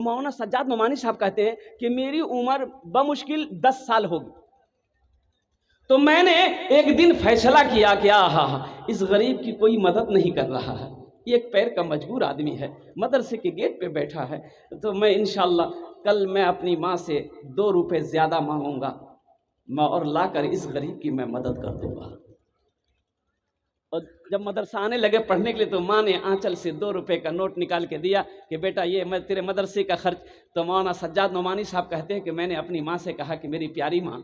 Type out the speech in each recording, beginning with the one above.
مولانا سجاد نعمانی صاحب کہتے ہیں کہ میری عمر بمشکل 10 سال ہوگی، تو میں نے ایک دن فیصلہ کیا کہ اس غریب کی کوئی مدد نہیں کر رہا ہے، ایک پیر کا مجبور آدمی ہے، مدرسے کے گیٹ پہ بیٹھا ہے، تو میں انشاءاللہ کل میں اپنی ماں سے 2 روپے زیادہ مانگوں گا اور لا کر اس غریب کی میں مدد کر دوں گا۔ اور جب مدرسہ آنے لگے پڑھنے کے لیے تو ماں نے آنچل سے 2 روپے کا نوٹ نکال کے دیا کہ بیٹا یہ میں تیرے مدرسے کا خرچ۔ تو مولانا سجاد نعمانی صاحب کہتے ہیں کہ میں نے اپنی ماں سے کہا کہ میری پیاری ماں،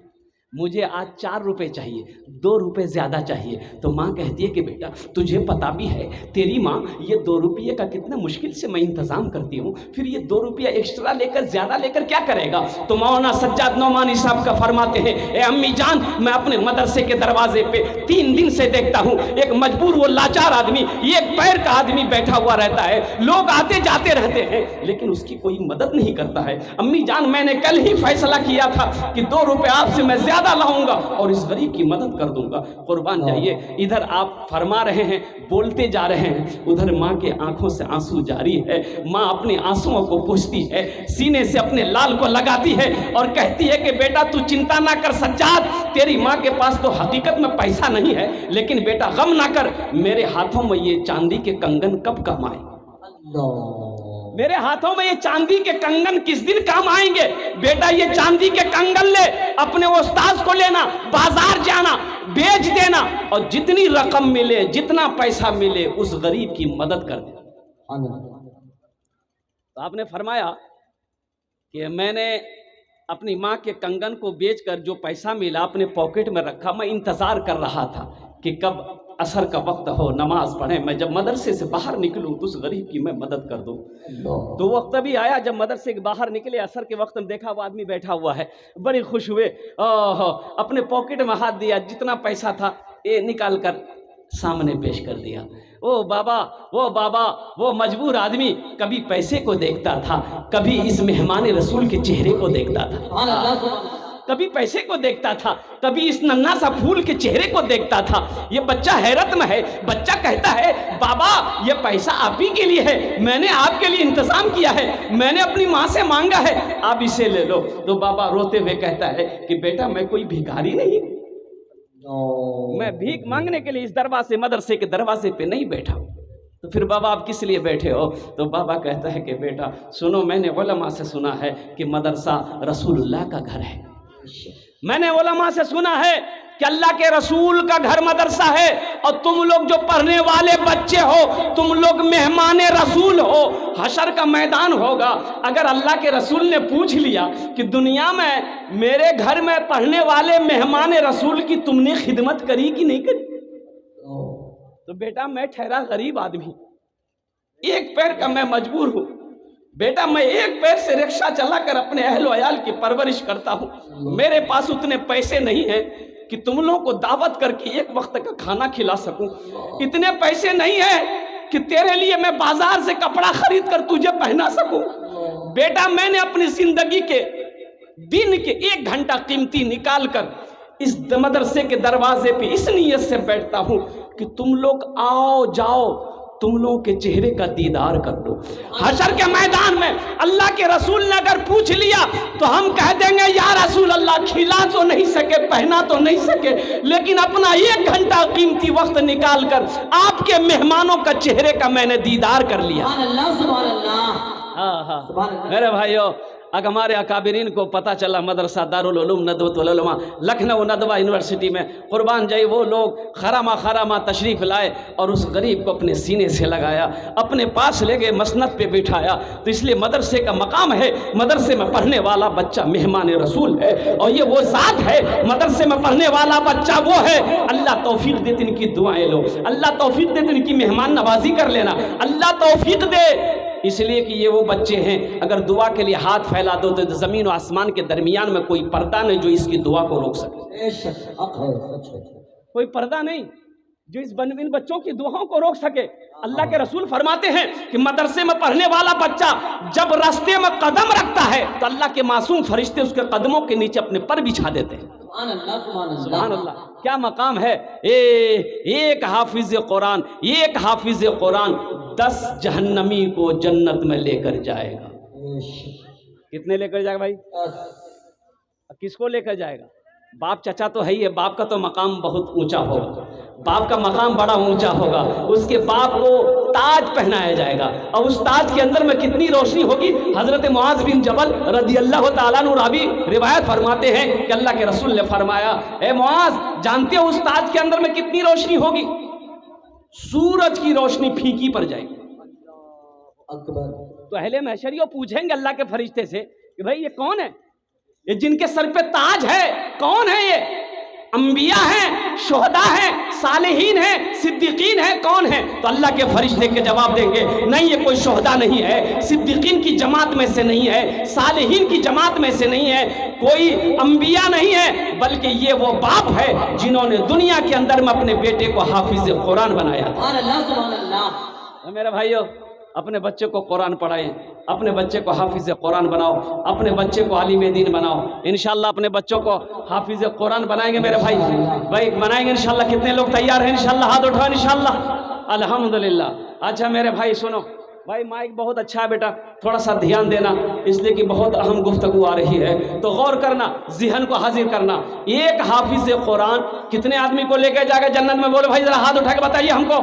مجھے آج 4 روپے چاہیے، 2 روپے زیادہ چاہیے۔ تو ماں کہتی ہے کہ بیٹا تجھے پتا بھی ہے تیری ماں یہ 2 روپے کا کتنا مشکل سے میں انتظام کرتی ہوں، پھر یہ 2 روپیہ ایکسٹرا لے کر زیادہ لے کر کیا کرے گا؟ تو مولانا سجاد نعمانی صاحب کا فرماتے ہیں اے امی جان، میں اپنے مدرسے کے دروازے پہ 3 دن سے دیکھتا ہوں ایک مجبور وہ لاچار آدمی، ایک پیر کا آدمی بیٹھا ہوا رہتا ہے، لوگ آتے جاتے رہتے ہیں لیکن اس کی کوئی مدد نہیں کرتا ہے۔ امی جان میں نے کل ہی فیصلہ کیا تھا کہ 2 روپے آپ سے میں زیادہ لاؤں گا اور اس غریب کی مدد کر دوں گا۔ قربان جائیے، ادھر آپ فرما رہے ہیں، بولتے جا رہے ہیں، ادھر ماں کے آنکھوں سے آنسو جاری ہے۔ ماں اپنے آنسوؤں کو پوچھتی ہے، سینے سے اپنے لال کو لگاتی ہے اور کہتی ہے کہ بیٹا تو چنتا نہ کر سجاد، تیری ماں کے پاس تو حقیقت میں پیسہ نہیں ہے، لیکن بیٹا غم نہ کر، میرے ہاتھوں میں یہ چاندی کے کنگن کب کام آئے؟ میرے ہاتھوں میں یہ چاندی کے کنگن کس دن کام آئیں گے؟ بیٹا یہ چاندی کے کنگن لے، اپنے استاذ کو لینا، بازار جانا، بیچ دینا، اور جتنی رقم ملے، جتنا پیسہ ملے اس غریب کی مدد کر دے۔ تو آپ نے فرمایا کہ میں نے اپنی ماں کے کنگن کو بیچ کر جو پیسہ ملا اپنے پاکٹ میں رکھا، میں انتظار کر رہا تھا کہ کب عصر کا وقت ہو، نماز پڑھیں، میں جب مدرسے سے باہر نکلوں تو اس غریب کی میں مدد کر دوں۔ تو وقت بھی آیا جب مدرسے کے باہر نکلے، عصر کے وقت میں دیکھا وہ آدمی بیٹھا ہوا ہے، بڑی خوش ہوئے، اپنے پاکٹ میں ہاتھ دیا، جتنا پیسہ تھا یہ نکال کر سامنے پیش کر دیا۔ وہ بابا وہ مجبور آدمی کبھی پیسے کو دیکھتا تھا، کبھی اس مہمان رسول کے چہرے کو دیکھتا تھا، کبھی پیسے کو دیکھتا تھا، کبھی اس ننھا سا پھول کے چہرے کو دیکھتا تھا۔ یہ بچہ حیرت میں ہے، بچہ کہتا ہے بابا یہ پیسہ آپ ہی کے لیے ہے، میں نے آپ کے لیے انتظام کیا ہے، میں نے اپنی ماں سے مانگا ہے، آپ اسے لے لو۔ تو بابا روتے ہوئے کہتا ہے کہ بیٹا میں کوئی بھکاری نہیں، میں بھیک مانگنے کے لیے اس دروازے مدرسے کے دروازے پہ نہیں بیٹھا۔ تو پھر بابا آپ کس لیے بیٹھے ہو؟ تو بابا کہتا ہے کہ بیٹا سنو، میں نے علماء سے سنا ہے کہ مدرسہ رسول اللہ کا گھر ہے، میں نے علماء سے سنا ہے کہ اللہ کے رسول کا گھر مدرسہ ہے، اور تم لوگ جو پڑھنے والے بچے ہو تم لوگ مہمان رسول ہو۔ حشر کا میدان ہوگا، اگر اللہ کے رسول نے پوچھ لیا کہ دنیا میں میرے گھر میں پڑھنے والے مہمان رسول کی تم نے خدمت کری کہ نہیں کری؟ تو بیٹا میں ٹھہرا غریب آدمی، ایک پیر کا میں مجبور ہوں، بیٹا میں ایک پیر سے رکشہ چلا کر اپنے اہل و عیال کی پرورش کرتا ہوں، میرے پاس اتنے پیسے نہیں ہیں کہ تم لوگوں کو دعوت کر کے ایک وقت کا کھانا کھلا سکوں، اتنے پیسے نہیں ہیں کہ تیرے لیے میں بازار سے کپڑا خرید کر تجھے پہنا سکوں۔ بیٹا میں نے اپنی زندگی کے دن کے 1 گھنٹہ قیمتی نکال کر اس مدرسے کے دروازے پہ اس نیت سے بیٹھتا ہوں کہ تم لوگ آؤ جاؤ، تم لوگوں کے چہرے کا دیدار کر لو۔ حشر کے میدان میں اللہ کے رسول نے اگر پوچھ لیا تو ہم کہہ دیں گے یا رسول اللہ کھلا تو نہیں سکے، پہنا تو نہیں سکے، لیکن اپنا 1 گھنٹہ قیمتی وقت نکال کر آپ کے مہمانوں کا چہرے کا میں نے دیدار کر لیا۔ سبحان اللہ۔ میرے بھائیو، اگر ہمارے اکابرین کو پتہ چلا مدرسہ دارالعلوم ندوۃ العلماء لکھنؤ ندوہ یونیورسٹی میں، قربان جائے وہ لوگ خرامہ تشریف لائے اور اس غریب کو اپنے سینے سے لگایا، اپنے پاس لے گئے، مسند پہ بٹھایا۔ تو اس لیے مدرسے کا مقام ہے، مدرسے میں پڑھنے والا بچہ مہمان رسول ہے، اور یہ وہ ذات ہے، مدرسے میں پڑھنے والا بچہ وہ ہے۔ اللہ توفیق دے ان کی دعائیں لو، اللہ توفیق دے ان کی مہمان نوازی کر لینا، اللہ توفیق دے، اس لیے کہ یہ وہ بچے ہیں اگر دعا کے لیے ہاتھ پھیلا دو تو زمین و آسمان کے درمیان میں کوئی پردہ نہیں جو اس کی دعا کو روک سکے، کوئی پردہ نہیں جو ان بچوں کی دعاؤں کو روک سکے۔ اللہ کے رسول فرماتے ہیں کہ مدرسے میں پڑھنے والا بچہ جب راستے میں قدم رکھتا ہے تو اللہ کے معصوم فرشتے اس کے قدموں کے نیچے اپنے پر بچھا دیتے ہیں۔ سبحان اللہ، کیا مقام ہے! ایک حافظ قرآن 10 جہنمی کو جنت میں لے کر جائے گا۔ کتنے لے کر جائے گا بھائی؟ کس کو لے کر جائے گا؟ باپ چچا تو ہے ہی ہے، باپ کا تو مقام بہت اونچا ہوگا، باپ کا مقام بڑا اونچا ہوگا، اس کے باپ کو تاج پہنایا جائے گا، اور اس تاج کے اندر میں کتنی روشنی ہوگی۔ حضرت معاذ بن جبل رضی اللہ تعالیٰ عنہ راوی روایت فرماتے ہیں کہ اللہ کے رسول نے فرمایا، اے معاذ جانتے ہو اس تاج کے اندر میں کتنی روشنی ہوگی؟ سورج کی روشنی پھیکی پڑ جائے گی۔ تو اہل محشر پوچھیں گے اللہ کے فرشتے سے کہ بھائی یہ کون ہے؟ یہ جن کے سر پہ تاج ہے کون ہے؟ یہ انبیاء ہیں، شہداء ہیں، صالحین ہیں، صدیقین ہیں، کون ہیں؟ تو اللہ کے فرشتے کے جواب دیں گے نہیں، یہ کوئی شہداء نہیں ہے، صدیقین کی جماعت میں سے نہیں ہے، صالحین کی جماعت میں سے نہیں ہے، کوئی انبیاء نہیں ہے، بلکہ یہ وہ باپ ہے جنہوں نے دنیا کے اندر میں اپنے بیٹے کو حافظ قرآن بنایا تھا۔ سبحان اللہ سبحان اللہ۔ میرے بھائیو، اپنے بچے کو قرآن پڑھائیں، اپنے بچے کو حافظ قرآن بناؤ، اپنے بچے کو عالم دین بناؤ۔ انشاءاللہ اپنے بچوں کو حافظ قرآن بنائیں گے میرے بھائی بنائیں گے انشاءاللہ۔ کتنے لوگ تیار ہیں انشاءاللہ؟ ہاتھ اٹھاؤ انشاءاللہ۔ الحمدللہ۔ اچھا میرے بھائی سنو، بھائی مائک بہت اچھا ہے بیٹا، تھوڑا سا دھیان دینا، اس لیے کہ بہت اہم گفتگو آ رہی ہے، تو غور کرنا، ذہن کو حاضر کرنا۔ ایک حافظ قرآن کتنے آدمی کو لے کے جائے گا جنت میں؟ بولو بھائی ذرا ہاتھ اٹھا کے بتائیے ہم کو۔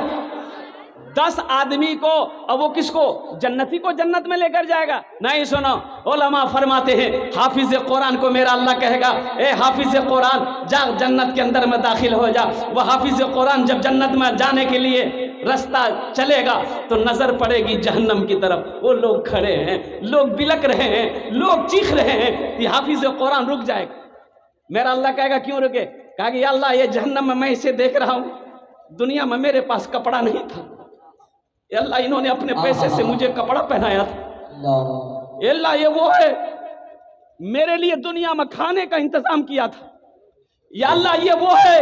10 آدمی کو، اور وہ کس کو؟ جنتی کو جنت میں لے کر جائے گا؟ نہیں، سنو، علماء فرماتے ہیں حافظ قرآن کو میرا اللہ کہے گا اے حافظ قرآن جا جنت کے اندر میں داخل ہو جا۔ وہ حافظ قرآن جب جنت میں جانے کے لیے رستہ چلے گا تو نظر پڑے گی جہنم کی طرف، وہ لوگ کھڑے ہیں، لوگ بلک رہے ہیں، لوگ چیخ رہے ہیں، یہ حافظ قرآن رک جائے گا۔ میرا اللہ کہے گا کیوں رکے؟ کہا کہ یا اللہ یہ جہنم میں اسے دیکھ رہا ہوں، دنیا میں میرے پاس کپڑا نہیں تھا، یا اللہ انہوں نے اپنے پیسے سے مجھے کپڑا پہنایا تھا، یا اللہ یہ وہ ہے میرے لیے دنیا میں کھانے کا انتظام کیا تھا، یا اللہ یہ وہ ہے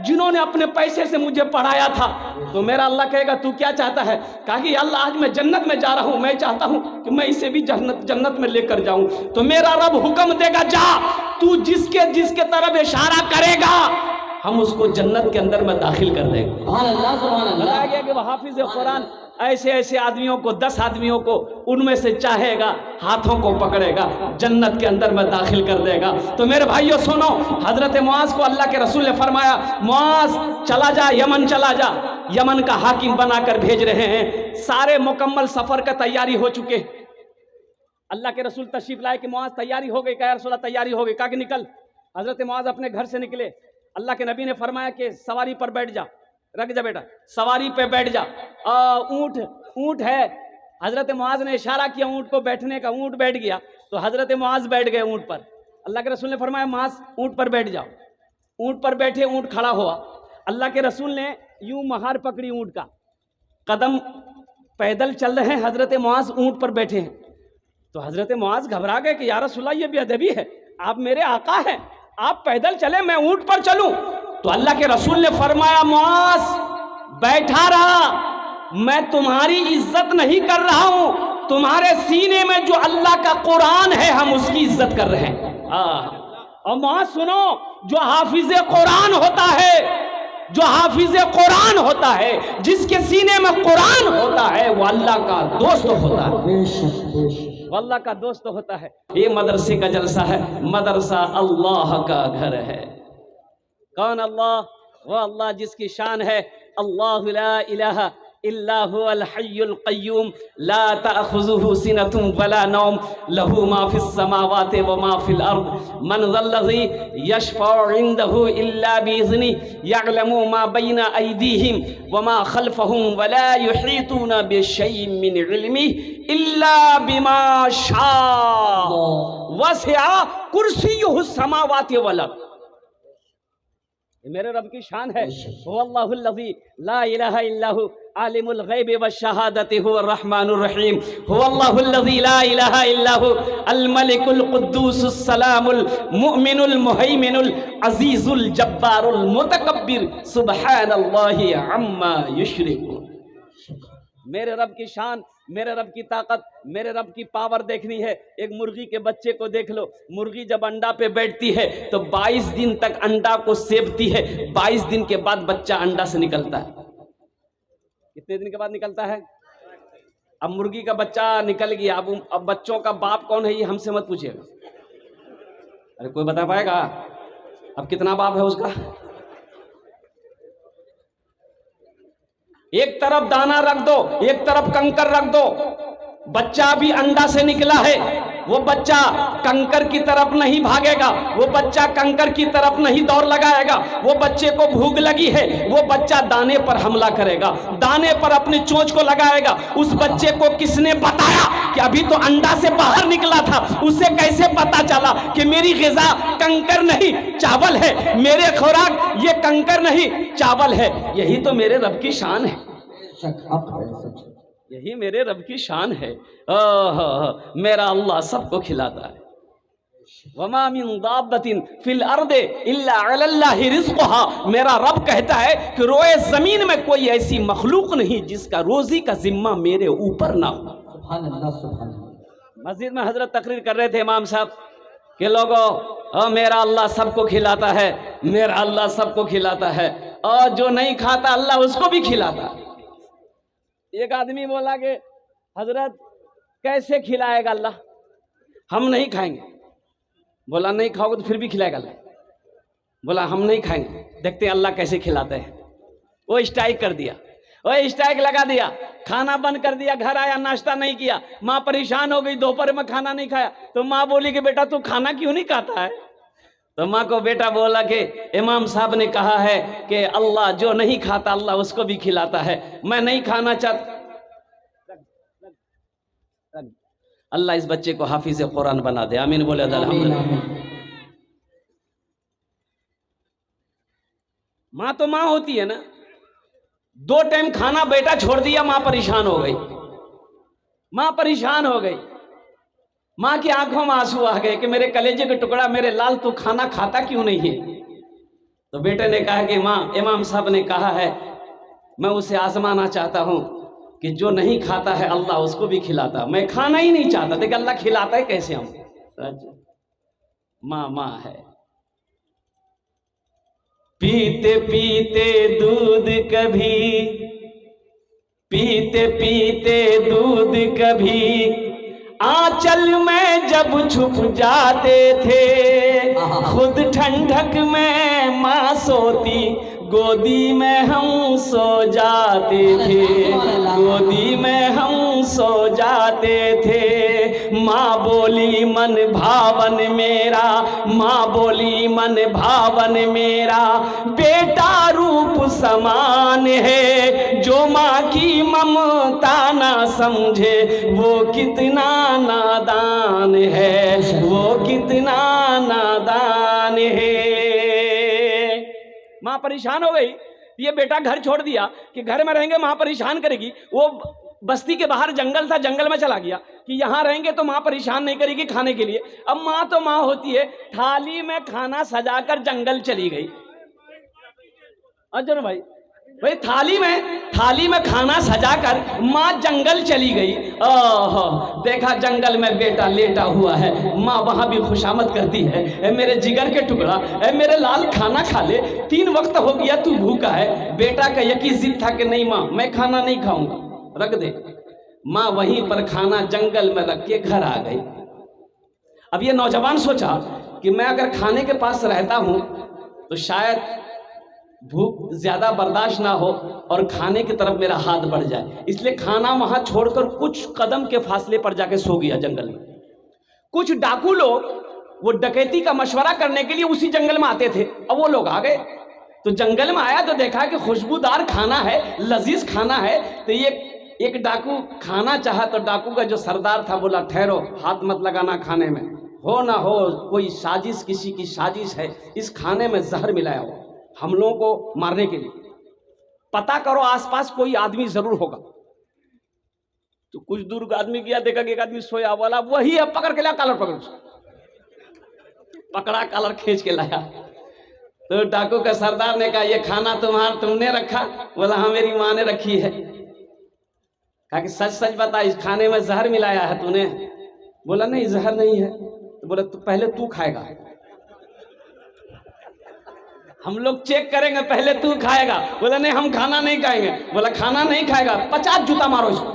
جنہوں نے اپنے پیسے سے مجھے پڑھایا تھا۔ تو میرا اللہ کہے گا تو کیا چاہتا ہے؟ کہا کہ یا اللہ آج میں جنت میں جا رہا ہوں، میں چاہتا ہوں کہ میں اسے بھی جنت میں لے کر جاؤں۔ تو میرا رب حکم دے گا جا، تو جس کے طرف اشارہ کرے گا ہم اس کو جنت کے اندر میں داخل کر دیں گے۔ سبحان اللہ سبحان اللہ۔ بتایا گیا کہ وہ حافظ قرآن ایسے آدمیوں کو 10 آدمیوں کو ان میں سے چاہے گا، ہاتھوں کو پکڑے گا، جنت کے اندر میں داخل کر دے گا۔ تو میرے بھائیو سنو، حضرت معاذ کو اللہ کے رسول نے فرمایا معاذ چلا جا، یمن چلا جا، یمن کا حاکم بنا کر بھیج رہے ہیں۔ سارے مکمل سفر کا تیاری ہو چکے، اللہ کے رسول تشریف لائے کہ معاذ تیاری ہو گئی؟ کہا یا رسول اللہ تیاری ہو گئی۔ کہا کہ نکل۔ حضرت معاذ اپنے گھر سے نکلے، اللہ کے نبی نے فرمایا کہ سواری پر بیٹھ جا، رکھ جا بیٹا، سواری پہ بیٹھ جا۔ اونٹ ہے، حضرت معاذ نے اشارہ کیا اونٹ کو بیٹھنے کا، اونٹ بیٹھ گیا، تو حضرت معاذ بیٹھ گئے اونٹ پر۔ اللہ کے رسول نے فرمایا معاذ اونٹ پر بیٹھ جاؤ۔ اونٹ پر بیٹھے، اونٹ کھڑا ہوا، اللہ کے رسول نے یوں مہار پکڑی اونٹ کا، قدم پیدل چل رہے ہیں، حضرت معاذ اونٹ پر بیٹھے ہیں۔ تو حضرت معاذ گھبرا گئے کہ یا رسول اللہ یہ بے ادبی ہے، آپ میرے آقا ہیں، آپ پیدل چلے، میں اونٹ پر چلوں؟ تو اللہ کے رسول نے فرمایا معاذ بیٹھا رہا، میں تمہاری عزت نہیں کر رہا ہوں، تمہارے سینے میں جو اللہ کا قرآن ہے ہم اس کی عزت کر رہے ہیں۔ اور معاذ سنو، جو حافظ قرآن ہوتا ہے، جو حافظ قرآن ہوتا ہے، جس کے سینے میں قرآن ہوتا ہے، وہ اللہ کا دوست ہوتا ہے، وہ اللہ کا دوست ہوتا ہے۔ یہ مدرسے کا جلسہ ہے، مدرسہ اللہ کا گھر ہے۔ کون اللہ؟ وہ اللہ جس کی شان ہے اللہ لا الہ الا هو الحی القیوم لا تأخذه سنة ولا نوم له ما في السماوات وما في الأرض من ذا الذي يشفع عنده إلا بإذنه يعلم ما بين أيديهم وما خلفهم ولا يحيطون بشيء من علمه إلا بما شاء وسع كرسيه السماوات والأرض۔ میرے رب کی شان ہے، هو اللہ الذی لا الہ الا هو عالم الغیب والشہادۃ هو الرحمن الرحیم، هو اللہ الذی لا الہ الا هو الملک القدوس السلام المؤمن المہیمن العزیز الجبار المتکبر سبحان اللہ عما یشرکون۔ میرے رب کی شان، میرے رب کی طاقت، میرے رب کی پاور دیکھنی ہے، ایک مرغی کے بچے کو دیکھ لو، مرغی جب انڈا پہ بیٹھتی ہے تو 22 دن تک انڈا کو سیبتی ہے، 22 دن کے بعد بچہ انڈا سے نکلتا ہے۔ کتنے دن کے بعد نکلتا ہے؟ اب مرغی کا بچہ نکل گیا، اب بچوں کا باپ کون ہے یہ ہم سے مت پوچھیے گا. ارے کوئی بتا پائے گا اب کتنا باپ ہے اس کا؟ ایک طرف دانا رکھ دو، ایک طرف کنکر رکھ دو. بچہ بھی انڈا سے نکلا ہے، وہ بچہ کنکر کی طرف نہیں بھاگے گا، وہ بچہ کنکر کی طرف نہیں دوڑ لگائے گا. وہ بچے کو بھوک لگی ہے، وہ بچہ دانے پر حملہ کرے گا، دانے پر اپنی چونچ کو لگائے گا. اس بچے کو کس نے بتایا کہ ابھی تو انڈا سے باہر نکلا تھا؟ اسے کیسے پتا چلا کہ میری غذا کنکر نہیں چاول ہے، میرے خوراک یہ کنکر نہیں چاول ہے؟ یہی تو میرے رب کی شان ہے، یہی میرے رب کی شان ہے. میرا اللہ سب کو کھلاتا ہے. وما من دابۃ فی الارض الا علی اللہ رزقها. میرا رب کہتا ہے کہ روئے زمین میں کوئی ایسی مخلوق نہیں جس کا روزی کا ذمہ میرے اوپر نہ ہو. سبحان اللہ سبحان اللہ. مسجد میں حضرت تقریر کر رہے تھے امام صاحب کہ لوگوں میرا اللہ سب کو کھلاتا ہے، میرا اللہ سب کو کھلاتا ہے، اور جو نہیں کھاتا اللہ اس کو بھی کھلاتا ہے. ایک آدمی بولا کہ حضرت کیسے کھلائے گا اللہ؟ ہم نہیں کھائیں گے. بولا نہیں کھاؤ گے تو پھر بھی کھلائے گا اللہ. بولا ہم نہیں کھائیں گے، دیکھتے ہیں اللہ کیسے کھلاتے ہیں. وہ اسٹرائک کر دیا، وہ اسٹرائک لگا دیا، کھانا بند کر دیا. گھر آیا ناشتہ نہیں کیا، ماں پریشان ہو گئی، دوپہر میں کھانا نہیں کھایا. تو ماں بولی کہ بیٹا تو کھانا کیوں نہیں کھاتا ہے؟ تو ماں کو بیٹا بولا کہ امام صاحب نے کہا ہے کہ اللہ جو نہیں کھاتا اللہ اس کو بھی کھلاتا ہے، میں نہیں کھانا چاہتا. اللہ اس بچے کو حافظ قرآن بنا دے، آمین بولے الحمدللہ. ماں تو ماں ہوتی ہے نا. 2 ٹائم کھانا بیٹا چھوڑ دیا، ماں پریشان ہو گئی، ماں پریشان ہو گئی. ماں کی آنکھوں میں آنسو آ گئے کہ میرے کلیجے کا ٹکڑا، میرے لال تو کھانا کھاتا کیوں نہیں ہے؟ تو بیٹے نے کہا کہ ماں امام صاحب نے کہا ہے میں اسے آزمانا چاہتا ہوں کہ جو نہیں کھاتا ہے اللہ اس کو بھی کھلاتا. میں کھانا ہی نہیں چاہتا، دیکھ اللہ کھلاتا ہے کیسے. ہم ماں ہے. پیتے پیتے دودھ کبھی، پیتے پیتے دودھ کبھی، آنچل میں جب چھپ جاتے تھے، خود ٹھنڈک میں ماں سوتی، گودی میں ہم سو جاتے تھے، گودی میں ہم سو جاتے تھے. ماں بولی من بھاون میرا، ماں بولی من بھاون میرا، بیٹا روپ سمان ہے، جو ماں کی ممتا نہ سمجھے وہ کتنا نادان ہے، وہ کتنا نادان ہے. ماں پریشان ہو گئی، یہ بیٹا گھر چھوڑ دیا کہ گھر میں رہیں گے ماں پریشان کرے گی. وہ بستی کے باہر جنگل تھا، جنگل میں چلا گیا کہ یہاں رہیں گے تو ماں پریشان نہیں کرے گی کھانے کے لیے. اب ماں تو ماں ہوتی ہے، تھالی میں کھانا سجا کر جنگل چلی گئی. اجر بھائی تھالی میں کھانا سجا کر ماں جنگل چلی گئی. دیکھا جنگل میں بیٹا لیٹا ہوا ہے، ماں وہاں بھی خوشامد کرتی ہے، اے میرے جگر کے ٹکڑا، اے میرے لال کھانا کھا لے، 3 وقت ہو گیا تو بھوکا ہے. بیٹا کا یقین ضد تھا کہ نہیں ماں میں کھانا نہیں کھاؤں گا، رکھ دے. ماں وہیں پر کھانا جنگل میں رکھ کے گھر آ گئی. اب یہ نوجوان سوچا کہ میں اگر کھانے کے پاس رہتا ہوں تو شاید بھوک زیادہ برداشت نہ ہو اور کھانے کی طرف میرا ہاتھ بڑھ جائے، اس لیے کھانا وہاں چھوڑ کر کچھ قدم کے فاصلے پر جا کے سو گیا جنگل میں. کچھ ڈاکو لوگ وہ ڈکیتی کا مشورہ کرنے کے لیے اسی جنگل میں آتے تھے. اب وہ لوگ آ گئے تو جنگل میں آیا تو دیکھا کہ خوشبودار کھانا ہے، لذیذ کھانا ہے. تو یہ ایک ڈاکو کھانا چاہا تو ڈاکو کا جو سردار تھا بولا ٹھہرو، ہاتھ مت لگانا کھانے میں، ہو نہ ہو کوئی سازش، کسی کی سازش ہے، اس کھانے میں زہر ملایا ہو ہم لوگوں کو مارنے کے لیے، پتہ کرو آس پاس کوئی آدمی ضرور ہوگا. تو کچھ دور کا آدمی گیا، دیکھا کہ ایک آدمی سویا، والا وہی ہے، پکڑ کے لایا، کالر پکڑا، کالر کھینچ کے لایا. تو ڈاکو کا سردار نے کہا یہ کھانا تم نے رکھا؟ بولا ہاں میری ماں نے رکھی ہے. کہا کہ سچ سچ بتا اس کھانے میں زہر ملایا ہے تو نے؟ بولا نہیں زہر نہیں ہے. تو بولا تو پہلے تو کھائے گا، ہم لوگ چیک کریں گے، پہلے تو کھائے گا. بولا نہیں ہم کھانا نہیں کھائیں گے. بولا کھانا نہیں کھائے گا 50 جوتا مارو اس کو.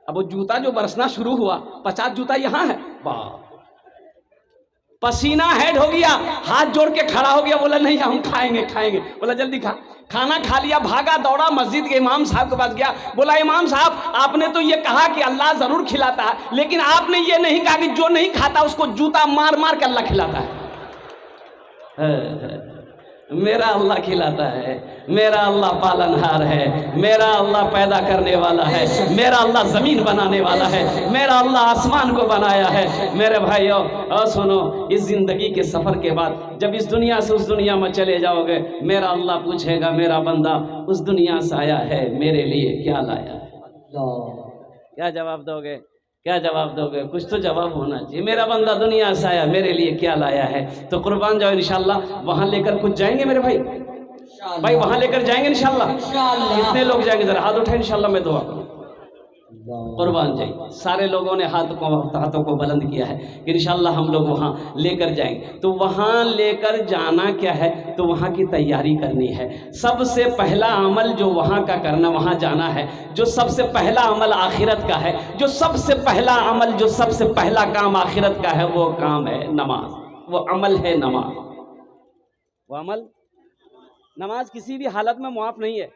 اب وہ جوتا جو برسنا شروع ہوا 50 جوتا یہاں ہے، واہ، پسینہ ہیڈ ہو گیا، ہاتھ جوڑ کے کھڑا ہو گیا، بولا نہیں ہم کھائیں گے، بولا جلدی کھا، کھانا کھا لیا، بھاگا دوڑا مسجد کے امام صاحب کے پاس گیا، بولا امام صاحب آپ نے تو یہ کہا کہ اللہ ضرور کھلاتا ہے، لیکن آپ نے یہ نہیں کہا کہ جو نہیں کھاتا اس کو جوتا مار مار کے اللہ کھلاتا ہے۔ میرا اللہ کھلاتا ہے، میرا اللہ پالنہار ہے، میرا اللہ پیدا کرنے والا ہے، میرا اللہ زمین بنانے والا ہے، میرا اللہ آسمان کو بنایا ہے۔ میرے بھائیو اور سنو، اس زندگی کے سفر کے بعد جب اس دنیا سے اس دنیا میں چلے جاؤ گے، میرا اللہ پوچھے گا میرا بندہ اس دنیا سے آیا ہے میرے لیے کیا لایا ہے؟ کیا جواب دو گے؟ کیا جواب دو گے؟ کچھ تو جواب ہونا چاہیے۔ میرا بندہ دنیا سے آیا میرے لیے کیا لایا ہے؟ تو قربان جاؤ انشاءاللہ وہاں لے کر کچھ جائیں گے میرے بھائی وہاں لے کر جائیں گے انشاءاللہ؟ کتنے لوگ جائیں گے؟ ذرا ہاتھ اٹھائیں انشاءاللہ میں دعا کروں۔ قربان جائیں، سارے لوگوں نے ہاتھوں کو بلند کیا ہے کہ انشاءاللہ ہم لوگ وہاں لے کر جائیں گے۔ تو وہاں لے کر جانا کیا ہے؟ تو وہاں کی تیاری کرنی ہے۔ سب سے پہلا عمل جو وہاں کا کرنا، وہاں جانا ہے، جو سب سے پہلا عمل آخرت کا ہے، جو سب سے پہلا عمل، جو سب سے پہلا کام آخرت کا ہے، وہ کام ہے نماز، وہ عمل ہے نماز۔ وہ عمل، نماز کسی بھی حالت میں معاف نہیں ہے،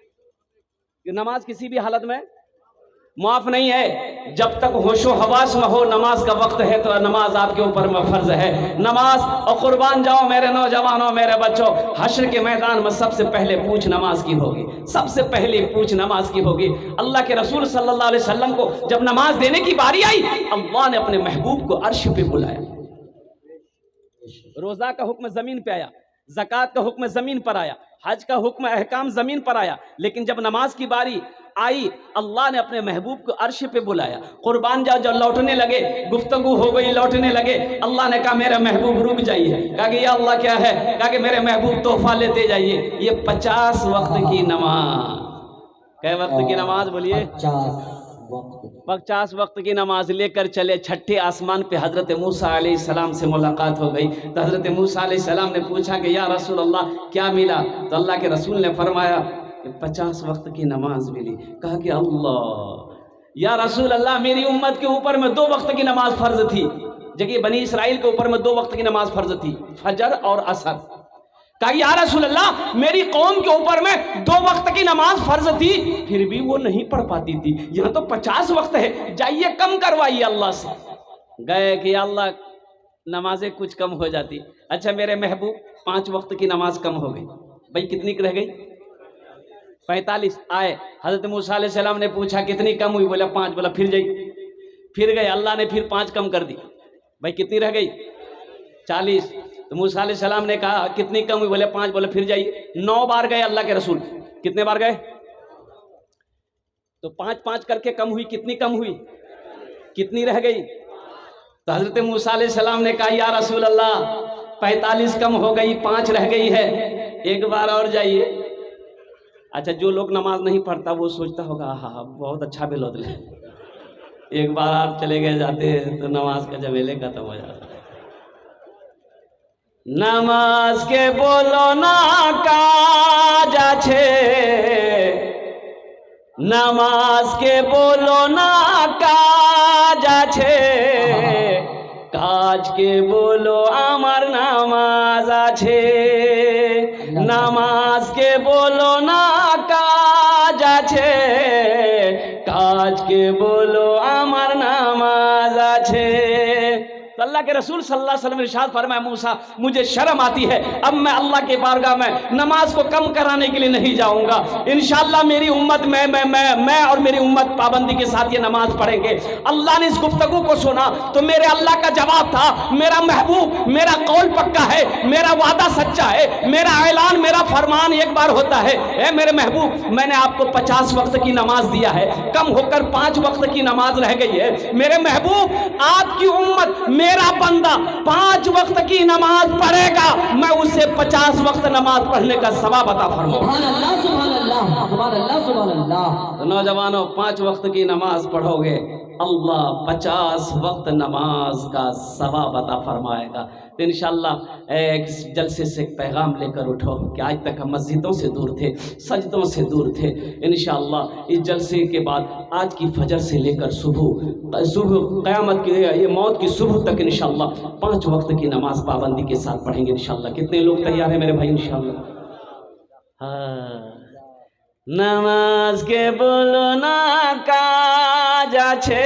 نماز کسی بھی حالت میں معاف نہیں ہے۔ جب تک ہوش و حواس میں ہو نماز کا وقت ہے تو نماز آپ کے اوپر میں فرض ہے نماز۔ اور قربان جاؤ میرے نوجوانوں، میرے بچوں، حشر کے میدان میں سب سے پہلے پوچھ نماز کی ہوگی، سب سے پہلے پوچھ نماز کی ہوگی۔ اللہ کے رسول صلی اللہ علیہ وسلم کو جب نماز دینے کی باری آئی، اللہ نے اپنے محبوب کو عرش پہ بلایا۔ روزہ کا حکم زمین پہ آیا، زکوٰۃ کا حکم زمین پر آیا، حج کا حکم احکام زمین پر آیا، لیکن جب نماز کی باری آئی اللہ نے اپنے محبوب کو عرش پہ بلایا۔ قربان جاؤ، جب لوٹنے لگے، گفتگو ہو گئی، لوٹنے لگے، اللہ نے کہا میرے محبوب رک جائیے۔ کہا کہ یا اللہ کیا ہے؟ کہا کہ میرے محبوب تحفہ لیتے جائیے، یہ 50 وقت کی نماز۔ کئے وقت کی نماز بولیے؟ 50 وقت کی نماز لے کر چلے۔ چھٹے آسمان پہ حضرت موسیٰ علیہ السلام سے ملاقات ہو گئی تو حضرت موسیٰ علیہ السلام نے پوچھا کہ یا رسول اللہ کیا ملا؟ تو اللہ کے رسول نے فرمایا کہ 50 وقت کی نماز ملی۔ کہا کہ اللہ یا رسول اللہ، میری امت کے اوپر میں 2 وقت کی نماز فرض تھی، جبکہ بنی اسرائیل کے اوپر میں 2 وقت کی نماز فرض تھی، فجر اور عصر۔ کہا یا رسول اللہ، میری قوم کے اوپر میں 2 وقت کی نماز فرض تھی، پھر بھی وہ نہیں پڑھ پاتی تھی، یہاں تو 50 وقت ہے، جائیے کم کروائیے اللہ سے۔ گئے کہ یا اللہ نمازیں کچھ کم ہو جاتی۔ اچھا میرے محبوب 5 وقت کی نماز کم ہو گئی، بھائی کتنی رہ گئی؟ 45۔ آئے حضرت موسیٰ علیہ السلام نے پوچھا کتنی کم ہوئی؟ بولا 5۔ بولا پھر جائیے، پھر گئے، اللہ نے پھر 5 کم کر دی، بھائی کتنی رہ گئی؟ 40۔ تو موسیٰ علیہ السلام نے کہا کتنی کم ہوئی؟ بولے 5۔ بولے پھر جائیے۔ 9 بار گئے اللہ کے رسول۔ کتنے بار گئے؟ تو 5 کر کے کم ہوئی، کتنی کم ہوئی؟ کتنی رہ گئی؟ تو حضرت موسیٰ علیہ السلام نے کہا یا رسول اللہ 45 کم ہو گئی، 5 رہ گئی ہے، 1 بار اور جائیے۔ اچھا جو لوگ نماز نہیں پڑھتا وہ سوچتا ہوگا ہاں بہت اچھا بھی لوٹ لے، 1 بار آپ چلے گئے جاتے تو نماز کا جمیلے ختم ہو جاتا۔ نماز کے بولو نا کاج আছে, নামাজ কে বলো না কাজ আছে, কাজকে বলো আমার নামাজ আছে। নামাজকে বলো না কাজ আছে, কাজকে বলো আমার নামাজ আছে। تو اللہ کے رسول صلی اللہ علیہ وسلم ارشاد فرمایا موسیٰ مجھے شرم آتی ہے، اب میں اللہ کے بارگاہ میں نماز کو کم کرانے کے لیے نہیں جاؤں گا، انشاءاللہ میری امت میں اور میری امت پابندی کے ساتھ یہ نماز پڑھیں گے۔ اللہ نے اس گفتگو کو سنا تو میرے اللہ کا جواب تھا میرا محبوب میرا قول پکا ہے، میرا وعدہ سچا ہے، میرا اعلان میرا فرمان ایک بار ہوتا ہے، اے میرے محبوب میں نے آپ کو 50 وقت کی نماز دیا ہے، کم ہو کر 5 وقت کی نماز رہ گئی ہے، میرے محبوب آپ کی امت میرا بندہ 5 وقت کی نماز پڑھے گا، میں اسے 50 وقت نماز پڑھنے کا ثواب عطا فرماؤں۔ سبحان اللہ سبحان اللہ سبحان اللہ سبحان اللہ۔ نوجوانوں 5 وقت کی نماز پڑھو گے اللہ 50 وقت نماز کا ثواب عطا فرمائے گا۔ تو انشاءاللہ ایک جلسے سے ایک پیغام لے کر اٹھو کہ آج تک ہم مسجدوں سے دور تھے، سجدوں سے دور تھے، انشاءاللہ اس جلسے کے بعد آج کی فجر سے لے کر صبح قیامت کی یہ موت کی صبح تک انشاءاللہ 5 وقت کی نماز پابندی کے ساتھ پڑھیں گے انشاءاللہ۔ کتنے لوگ تیار ہیں میرے بھائی انشاءاللہ؟ نماز کے بولو نا কাজ আছে,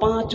5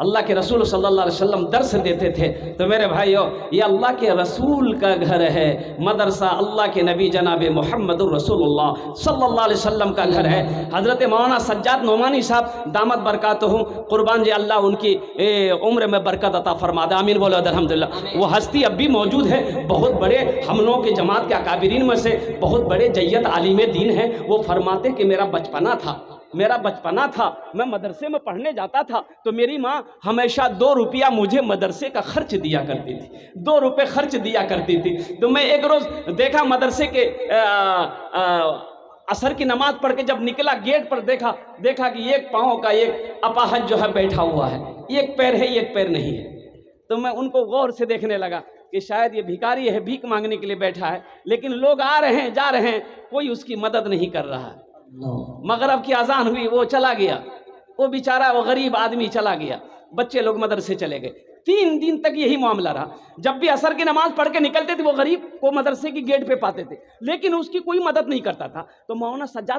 اللہ کے رسول صلی اللہ علیہ وسلم درس دیتے تھے. تو میرے بھائیو یہ اللہ کے رسول کا گھر ہے مدرسہ, اللہ کے نبی جناب محمد الرسول اللہ صلی اللہ علیہ وسلم کا گھر ہے. حضرت مولانا سجاد نعمانی صاحب دامت برکاتہم قربان جی اللہ ان کی عمر میں برکت عطا فرما دے, آمین بولو الحمدللہ. وہ ہستی اب بھی موجود ہے, بہت بڑے ہم لوگوں کے جماعت کے اکابرین میں سے بہت بڑے جیت عالم دین ہیں. وہ فرماتے کہ میرا بچپنا تھا, میں مدرسے میں پڑھنے جاتا تھا تو میری ماں ہمیشہ 2 روپیہ مجھے مدرسے کا خرچ دیا کرتی تھی, 2 روپے خرچ دیا کرتی تھی. تو میں ایک روز دیکھا مدرسے کے عصر کی نماز پڑھ کے جب نکلا گیٹ پر دیکھا کہ ایک پاؤں کا ایک اپاہج جو ہے بیٹھا ہوا ہے, ایک پیر ہے ایک پیر نہیں ہے. تو میں ان کو غور سے دیکھنے لگا کہ شاید یہ بھکاری ہے, بھیک مانگنے کے لیے بیٹھا ہے, لیکن لوگ آ رہے ہیں جا رہے ہیں, کوئی اس کی مدد نہیں کر رہا ہے. مغرب کی اذان ہوئی, وہ چلا گیا, وہ بیچارہ وہ غریب آدمی چلا گیا. بچے لوگ مدرسے چلے گئے. 3 دن تک یہی معاملہ رہا. جب بھی عصر کی نماز پڑھ کے نکلتے تھے وہ غریب کو مدرسے کی گیٹ پہ پاتے تھے, لیکن اس کی کوئی مدد نہیں کرتا تھا. تو مولانا سجاد